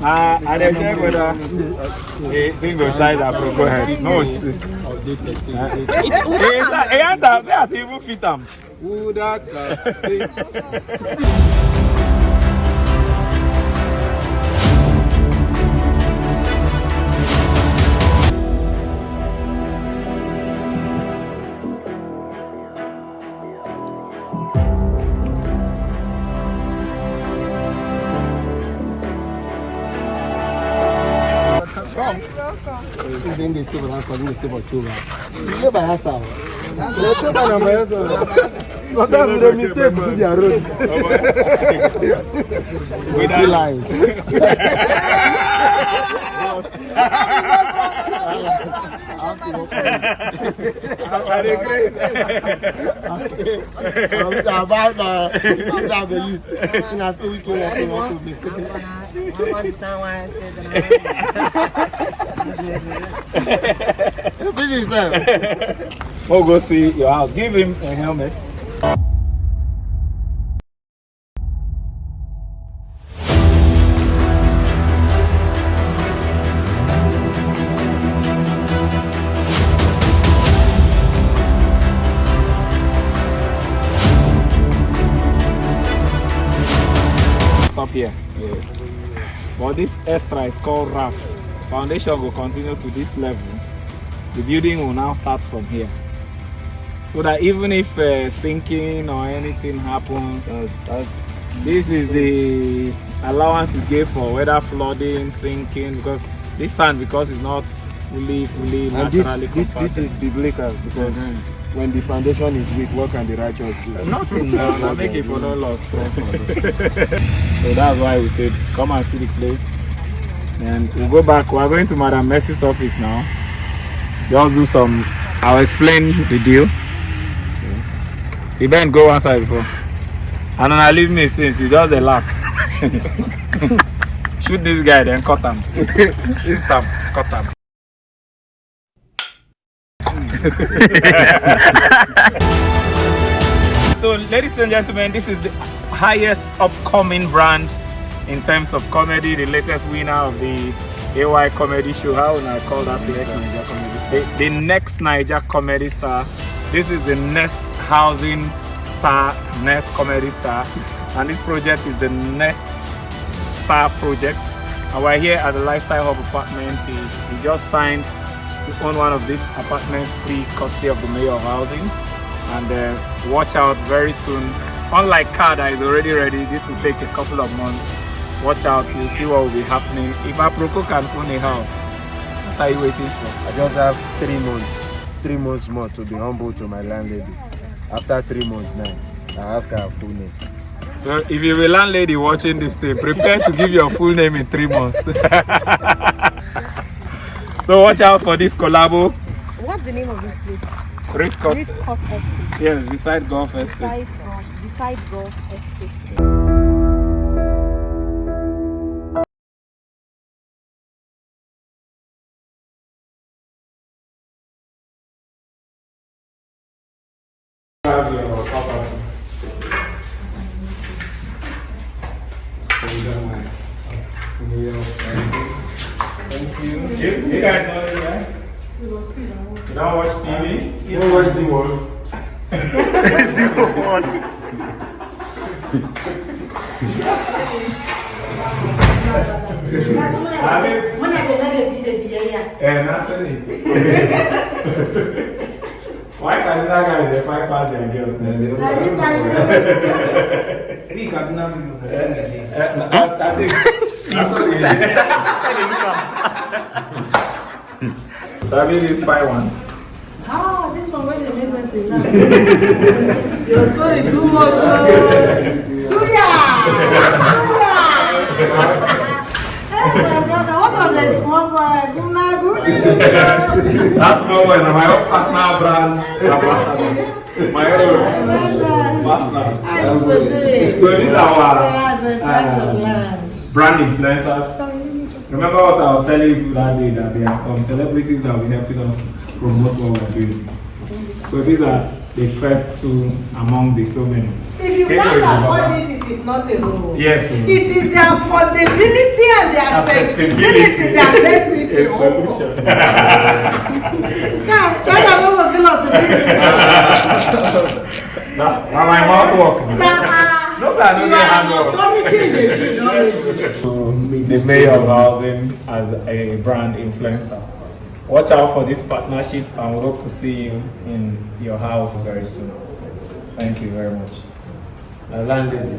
I didn't check whether the thing goes size Aproko head. No, it's Uda. Say as even fit am. Uda can fit. Then they stay for 2 hours. You live by yourself. Sometimes they mistake to their road. With 2 lines. We'll go see your house. Give him a helmet. Stop here. Yes. But this extra is called RAF. Foundation will continue to this level. The building will now start from here. So that even if sinking or anything happens, this is the allowance you gave for weather flooding, sinking, because this sand, because it's not fully naturally this is biblical, because when the foundation is weak, what can the righteous do? Nothing. No, make it for no loss. So that's why we said come and see the place. And we'll go back. We're going to Madam Mercy's office now. Just do some. I'll explain the deal. You better go one side before. And then I leave me since you just a laugh. Shoot this guy, then cut him. Shoot him, cut him. So, ladies and gentlemen, this is the highest upcoming brand in terms of comedy, the latest winner of the AY comedy show. How would I call that place? The next Niger comedy star. This is the next housing star, next comedy star, and this project is the next star project. And we're here at the Lifestyle Hub Apartments. He just signed to own one of these apartments free, courtesy of the Mayor of Housing. And watch out very soon. Unlike car that is already ready, this will take a couple of months. Watch out, you'll see what will be happening. If Aproko can own a house, what are you waiting for? I just have 3 months. 3 months more to be humble to my landlady. After 3 months now, I ask her full name. So if you're a landlady watching this thing, prepare to give your full name in 3 months. So watch out for this collabo. What's the name of this place? Reef Court. Reef Court Estate. Yes, beside Golf Estate. Beside Golf Estate. Have your property. Thank you. You guys know it, right? You don't watch TV? You don't watch Z1? Z1. Why can't that guy is a 5 past their girls? I think Sabi is 5-1. Ah, this one when they made us in your story too much. Suya! Hey, my brother, what of the small boy? That's my boy, my own personal brand ambassador. My own personal. So these are our brand influencers. Remember what I was telling you that day, that there are some celebrities that will be helping us promote what we're doing. So these are the first two among the so many. If you Okay, can't wait, afford Baba. it, it is not a no. Yes. It is the affordability and the accessibility that makes it a solution. China don't go kill us with it. Now my mouth work. Those are You not are hard an work. authority in the field already. The mayor of housing as a brand influencer. Watch out for this partnership and we hope to see you in your house very soon. Thank you very much. My landlady.